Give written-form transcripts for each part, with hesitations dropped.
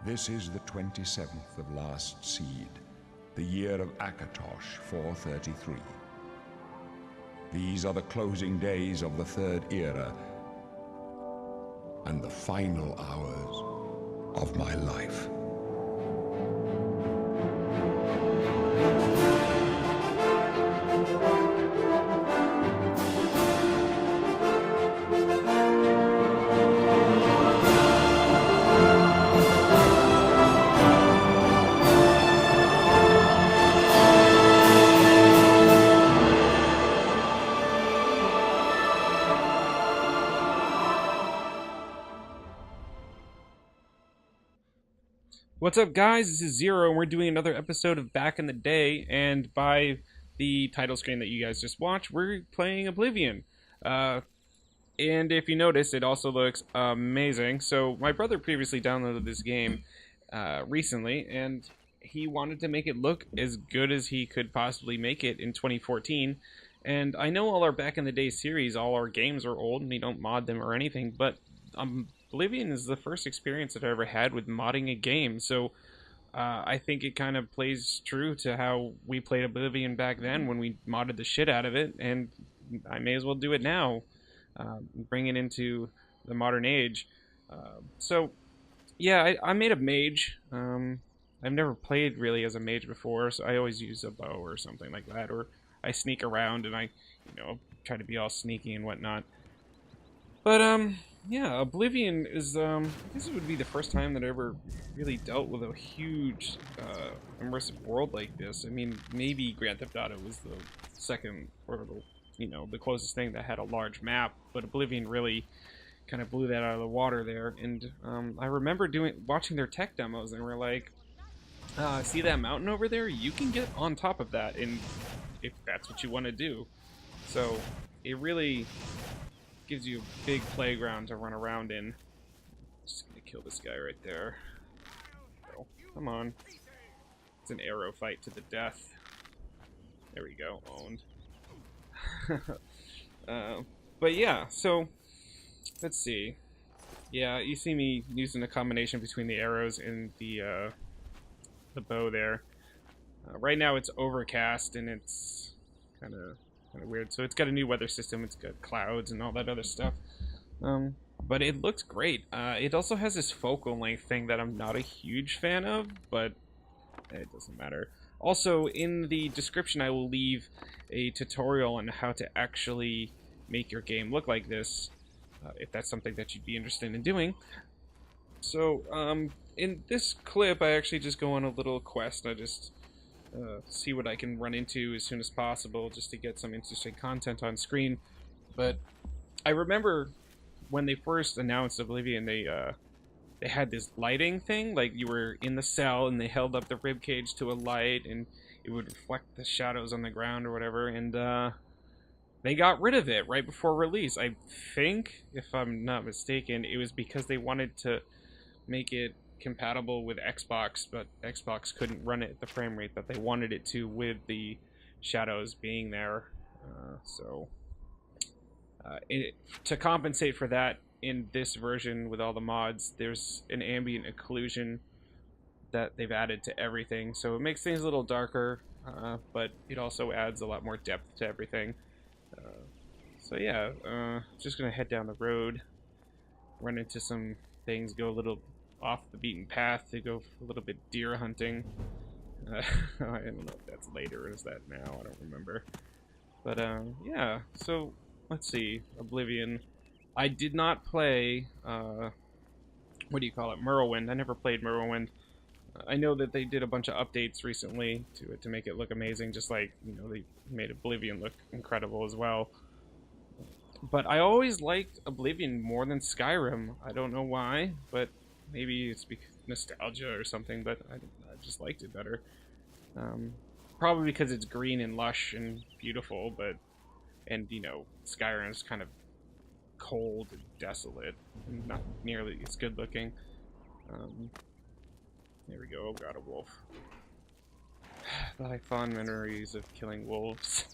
This is the 27th of last seed, the year of Akatosh 433. These are the closing days of the Third Era and the final hours of my life. What's up, guys? This is Zero, and we're doing another episode of Back in the Day, and by the title screen that you guys just watched, we're playing Oblivion. And if you notice, it also looks amazing. So my brother previously downloaded this game recently, and he wanted to make it look as good as he could possibly make it in 2014. And I know all our Back in the Day series, all our games are old, and we don't mod them or anything, but Oblivion is the first experience that I ever had with modding a game, so I think it kind of plays true to how we played Oblivion back then when we modded the shit out of it, and I may as well do it now, bring it into the modern age. So, yeah, I made a mage. I've never played really as a mage before, so I always use a bow or something like that, or I sneak around and I, try to be all sneaky and whatnot. But, yeah, Oblivion is, I guess it would be the first time that I ever really dealt with a huge, immersive world like this. I mean, maybe Grand Theft Auto was the second, or the closest thing that had a large map, but Oblivion really kind of blew that out of the water there. And, I remember watching their tech demos, and we're like, see that mountain over there? You can get on top of that, and if that's what you want to do. So, it really gives you a big playground to run around in. Just gonna kill this guy right there. Oh, come on. It's an arrow fight to the death. There we go, owned. But yeah, so let's see. Yeah, you see me using a combination between the arrows and the bow there. Right now it's overcast and it's kind of weird. So it's got a new weather system. It's got clouds and all that other stuff. But it looks great. It also has this focal length thing that I'm not a huge fan of, but it doesn't matter. Also, in the description, I will leave a tutorial on how to actually make your game look like this, if that's something that you'd be interested in doing. So, in this clip, I actually just go on a little quest. I just see what I can run into as soon as possible just to get some interesting content on screen. But I remember when they first announced Oblivion, they had this lighting thing, like you were in the cell and they held up the ribcage to a light and it would reflect the shadows on the ground or whatever, and they got rid of it right before release. I think, if I'm not mistaken, it was because they wanted to make it compatible with Xbox, but Xbox couldn't run it at the frame rate that they wanted it to with the shadows being there. To compensate for that, in this version with all the mods, there's an ambient occlusion that they've added to everything, so it makes things a little darker, but it also adds a lot more depth to everything. So yeah, just gonna head down the road, run into some things, go a little off the beaten path to go a little bit deer hunting. I don't know if that's later or is that now, I don't remember. But yeah, so let's see, Oblivion. I did not play, what do you call it, Morrowind. I never played Morrowind. I know that they did a bunch of updates recently to it to make it look amazing, just like, they made Oblivion look incredible as well. But I always liked Oblivion more than Skyrim. I don't know why, but maybe it's because nostalgia or something, but I just liked it better. Probably because it's green and lush and beautiful, and Skyrim is kind of cold and desolate and not nearly as good looking. There we go. Oh god, a wolf. Like fond memories of killing wolves.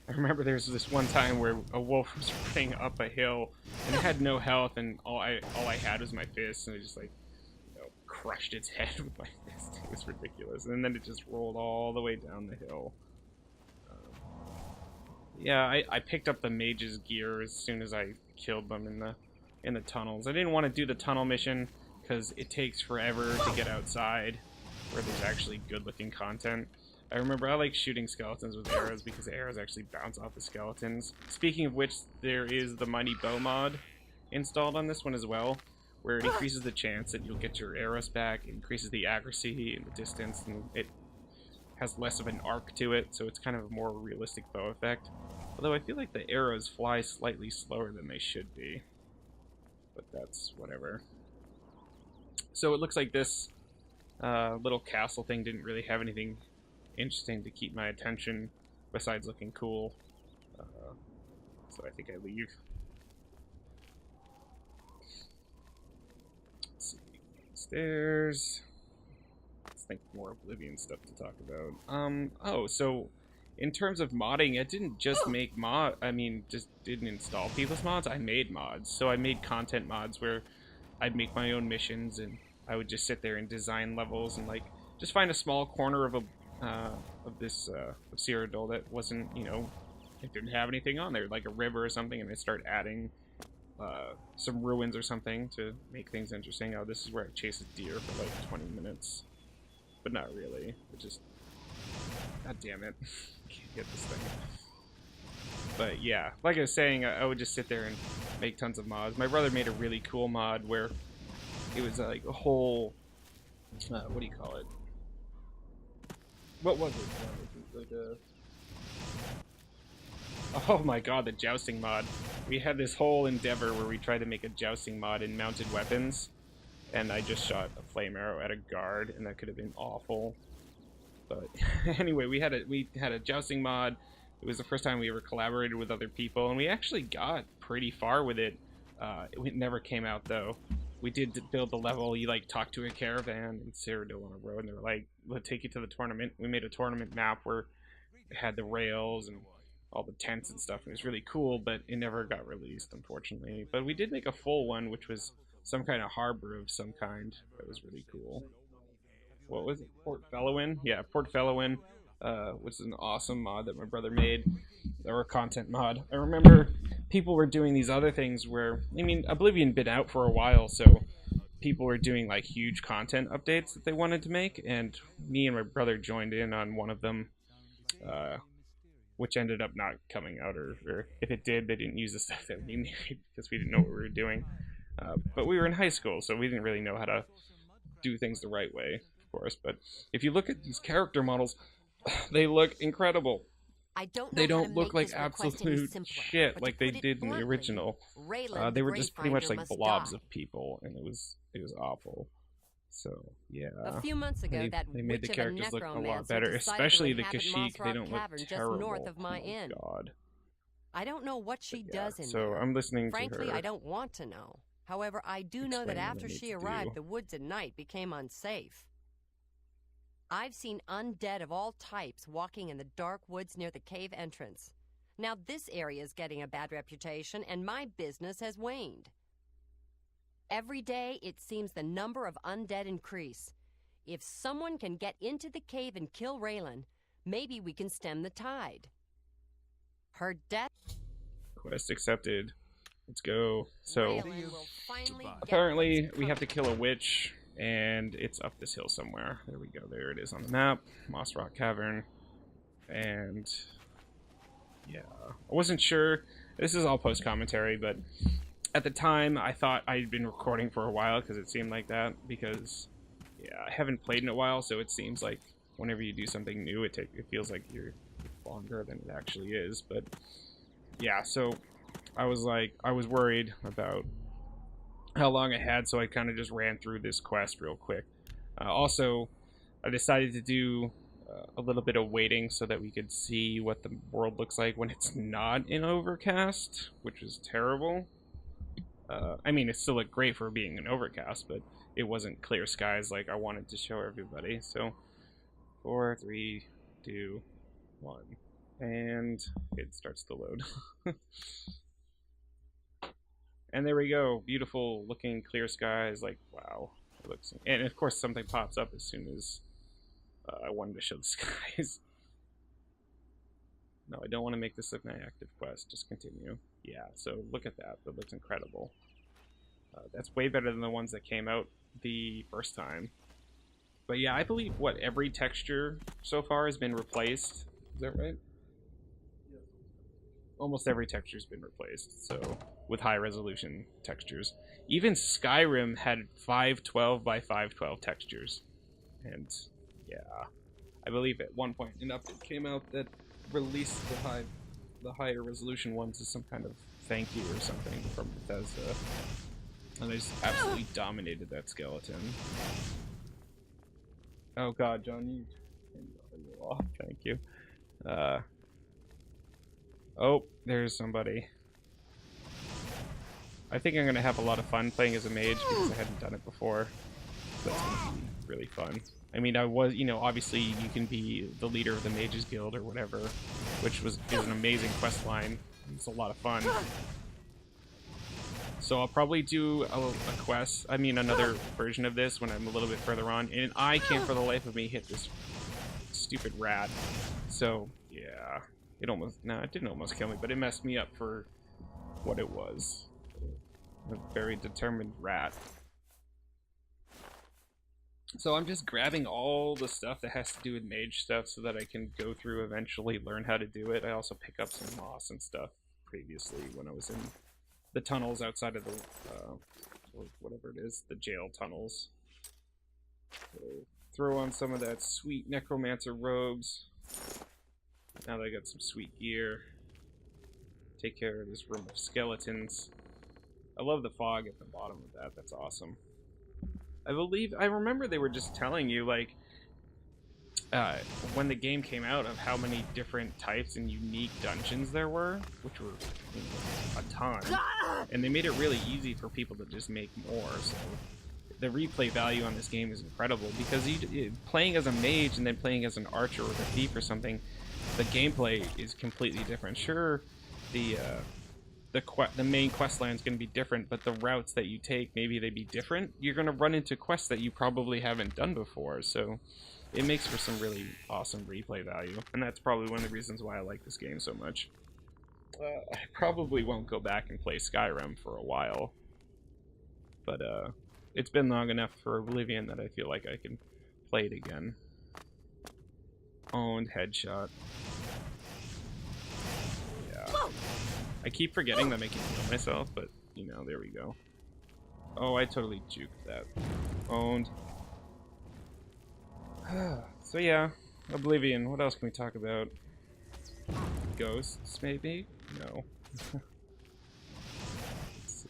I remember there was this one time where a wolf was running up a hill and it had no health, and all I had was my fist, and I just like, you know, crushed its head with my fist. It was ridiculous, and then it just rolled all the way down the hill. Yeah, I picked up the mage's gear as soon as I killed them in the tunnels. I didn't want to do the tunnel mission because it takes forever to get outside where there's actually good-looking content. I remember I like shooting skeletons with arrows because the arrows actually bounce off the skeletons. Speaking of which, there is the Mighty Bow mod installed on this one as well, where it increases the chance that you'll get your arrows back, it increases the accuracy and the distance, and it has less of an arc to it, so it's kind of a more realistic bow effect. Although I feel like the arrows fly slightly slower than they should be. But that's whatever. So it looks like this little castle thing didn't really have anything interesting to keep my attention besides looking cool. So I think I leave. Let's see. Stairs. Let's think more Oblivion stuff to talk about. Oh, so in terms of modding, I didn't just make just didn't install people's mods. I made mods. So I made content mods where I'd make my own missions, and I would just sit there and design levels and like just find a small corner of this Cyrodiil that wasn't, you know, it didn't have anything on there, like a river or something, and I start adding some ruins or something to make things interesting. Oh, this is where I chase a deer for like 20 minutes. But not really. It just... God damn it. Can't get this thing. But yeah, like I was saying, I would just sit there and make tons of mods. My brother made a really cool mod where it was like a whole... what do you call it? What was it? Like a... Oh my god, the jousting mod. We had this whole endeavor where we tried to make a jousting mod in mounted weapons, and I just shot a flame arrow at a guard, and that could have been awful. But anyway, we had a jousting mod. It was the first time we ever collaborated with other people, and we actually got pretty far with it. It never came out though. We did build the level. You like talk to a caravan in Cyrodiil on a road, and they're like, "We'll take you to the tournament." We made a tournament map where it had the rails and all the tents and stuff. It was really cool, but it never got released, unfortunately. But we did make a full one, which was some kind of harbor of some kind. That was really cool. What was it? Port Felowin? Yeah, Port Felowin, which is an awesome mod that my brother made, or a content mod. I remember people were doing these other things where, I mean, Oblivion been out for a while, so people were doing like huge content updates that they wanted to make, and me and my brother joined in on one of them, which ended up not coming out, or if it did, they didn't use the stuff that we made because we didn't know what we were doing. But we were in high school, so we didn't really know how to do things the right way, of course. But if you look at these character models, they look incredible. They don't look like absolute shit like they did in the original. They were just pretty much like blobs of people, and it was awful. So yeah, a few months ago, they made the characters look a lot better, especially the Kashyyyk. They don't look terrible. North of my inn. God. I don't know what she does in so there. I'm listening Frankly, to her. I don't want to know. However, I do know that after she arrived, the woods at night became unsafe. I've seen undead of all types walking in the dark woods near the cave entrance. Now this area is getting a bad reputation, and my business has waned. Every day, it seems the number of undead increase. If someone can get into the cave and kill Raylan, maybe we can stem the tide. Her death... Quest accepted. Let's go. So, apparently we have to kill a witch, and it's up this hill somewhere. There we go. There it is on the map. Moss Rock Cavern. And, yeah. I wasn't sure. This is all post-commentary, but at the time, I thought I'd been recording for a while, because it seemed like that. Because, yeah, I haven't played in a while, so it seems like whenever you do something new, it feels like you're longer than it actually is. But, yeah, so I was worried about how long I had, so I kind of just ran through this quest real quick. Also, I decided to do a little bit of waiting so that we could see what the world looks like when it's not in overcast, which is terrible. I mean, it still looked great for being an overcast, but it wasn't clear skies like I wanted to show everybody. So 4, 3, 2, 1. And it starts to load. And there we go. Beautiful looking clear skies. Like, wow. It looks... And of course something pops up as soon as I wanted to show the skies. No, I don't want to make this an active quest. Just continue. Yeah, so look at that. That looks incredible. That's way better than the ones that came out the first time. But yeah, I believe, what, every texture so far has been replaced. Is that right? Almost every texture's been replaced, so with high resolution textures. Even Skyrim had 512 by 512 textures. And yeah, I believe at one point an update came out that released the higher resolution ones as some kind of thank you or something from Bethesda. And they just absolutely dominated that skeleton. Oh god, John, you turned the audio off. Thank you. Oh, there's somebody. I think I'm gonna have a lot of fun playing as a mage because I hadn't done it before. That's gonna be really fun. I mean, I was, you know, obviously you can be the leader of the Mages Guild or whatever, which is an amazing quest line. It's a lot of fun. So I'll probably do a quest, I mean another version of this when I'm a little bit further on, and I can't for the life of me hit this stupid rat. So, yeah. It almost, no, it didn't almost kill me, but it messed me up for what it was. A very determined rat. So I'm just grabbing all the stuff that has to do with mage stuff so that I can go through eventually, learn how to do it. I also pick up some moss and stuff previously when I was in the tunnels outside of the, or whatever it is, the jail tunnels. So throw on some of that sweet necromancer robes. Now that I got some sweet gear. Take care of this room of skeletons. I love the fog at the bottom of that. That's awesome. I remember they were just telling you, like, when the game came out, of how many different types and unique dungeons there were, which were, you know, a ton. And they made it really easy for people to just make more, so the replay value on this game is incredible, because playing as a mage and then playing as an archer or a thief or something, the gameplay is completely different. Sure, the main quest line is going to be different, but the routes that you take, maybe they'd be different. You're going to run into quests that you probably haven't done before, so it makes for some really awesome replay value, and that's probably one of the reasons why I like this game so much. I probably won't go back and play Skyrim for a while, but it's been long enough for Oblivion that I feel like I can play it again. Owned headshot. Yeah. I keep forgetting that I can heal myself, but, you know, there we go. Oh, I totally juked that. Owned. So yeah, Oblivion. What else can we talk about? Ghosts, maybe? No. Let's see.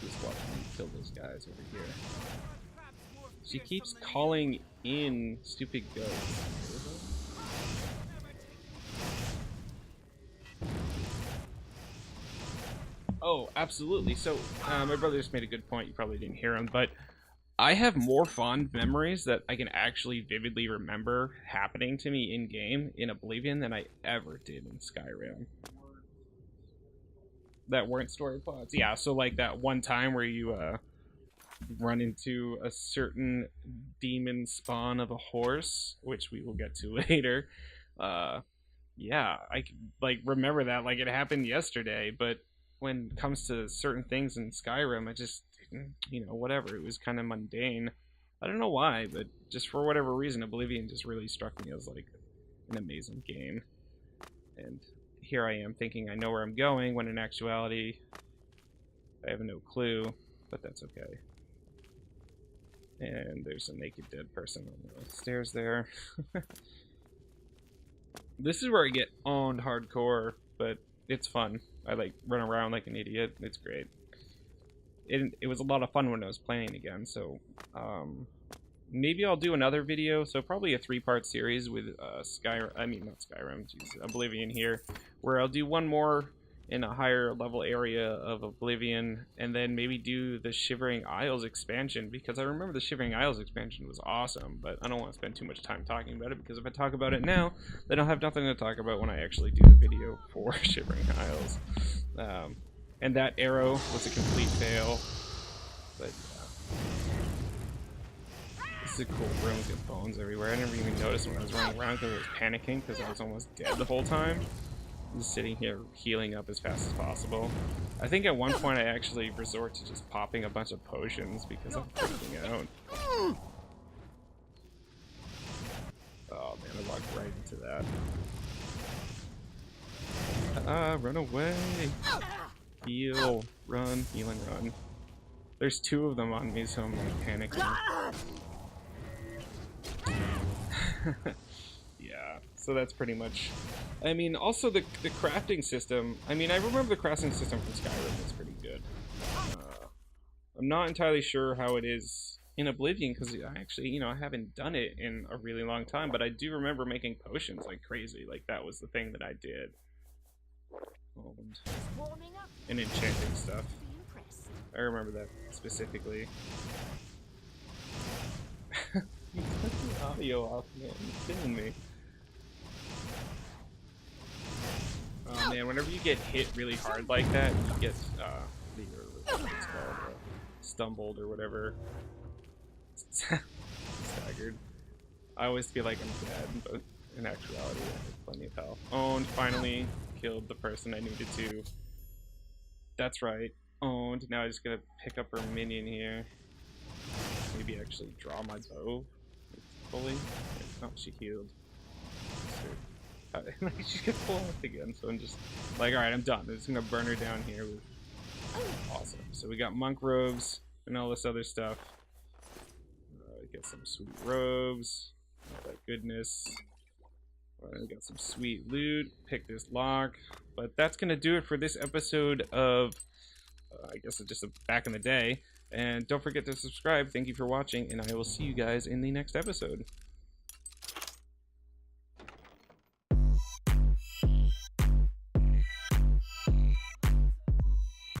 Just watch me kill those guys over here. She keeps calling in stupid ghosts. Oh, absolutely. So, my brother just made a good point. You probably didn't hear him, but I have more fond memories that I can actually vividly remember happening to me in-game in Oblivion than I ever did in Skyrim. That weren't story plots. Yeah, so like that one time where you run into a certain demon spawn of a horse, which we will get to later. Yeah, I like remember that like it happened yesterday, but when it comes to certain things in Skyrim, I just didn't, you know, whatever. It was kind of mundane. I don't know why, but just for whatever reason, Oblivion just really struck me as like an amazing game. And here I am thinking I know where I'm going, when in actuality, I have no clue, but that's okay. And there's a naked dead person on the stairs there. This is where I get owned hardcore, but it's fun. I like run around like an idiot. It's great. It was a lot of fun when I was playing again, so maybe I'll do another video, so probably a 3-part series with not Skyrim, geez, Oblivion here, where I'll do one more in a higher level area of Oblivion, and then maybe do the Shivering Isles expansion, because I remember the Shivering Isles expansion was awesome, but I don't want to spend too much time talking about it, because if I talk about it now, then I'll have nothing to talk about when I actually do the video for Shivering Isles. And that arrow was a complete fail, but this is a cool room with bones everywhere. I never even noticed when I was running around because I was panicking because I was almost dead the whole time. Just sitting here healing up as fast as possible. I think at one point I actually resort to just popping a bunch of potions because I'm freaking out. Oh man, I walked right into that. Run away! Heal, run, heal and run. There's two of them on me, so I'm like panicking. Yeah, so that's pretty much... I mean, also the crafting system... I mean, I remember the crafting system from Skyrim was pretty good. I'm not entirely sure how it is in Oblivion, because I actually, you know, I haven't done it in a really long time, but I do remember making potions like crazy. Like, that was the thing that I did. And enchanting stuff. I remember that specifically. You took the audio off, man. You're killing me. Oh man, whenever you get hit really hard like that, you get what's called, stumbled or whatever. Staggered. I always feel like I'm dead, but in actuality, I have plenty of health. Owned, finally killed the person I needed to. That's right. Owned. Now I just gotta pick up her minion here. Maybe actually draw my bow fully. Oh, she healed. She's gonna pull off again, so I'm just like, alright, I'm done. I'm just gonna burn her down here with... Awesome. So we got monk robes and all this other stuff. We got some sweet robes. All that goodness. We got some sweet loot. Pick this lock. But that's gonna do it for this episode of, I guess it's just back in the day. And don't forget to subscribe. Thank you for watching, and I will see you guys in the next episode.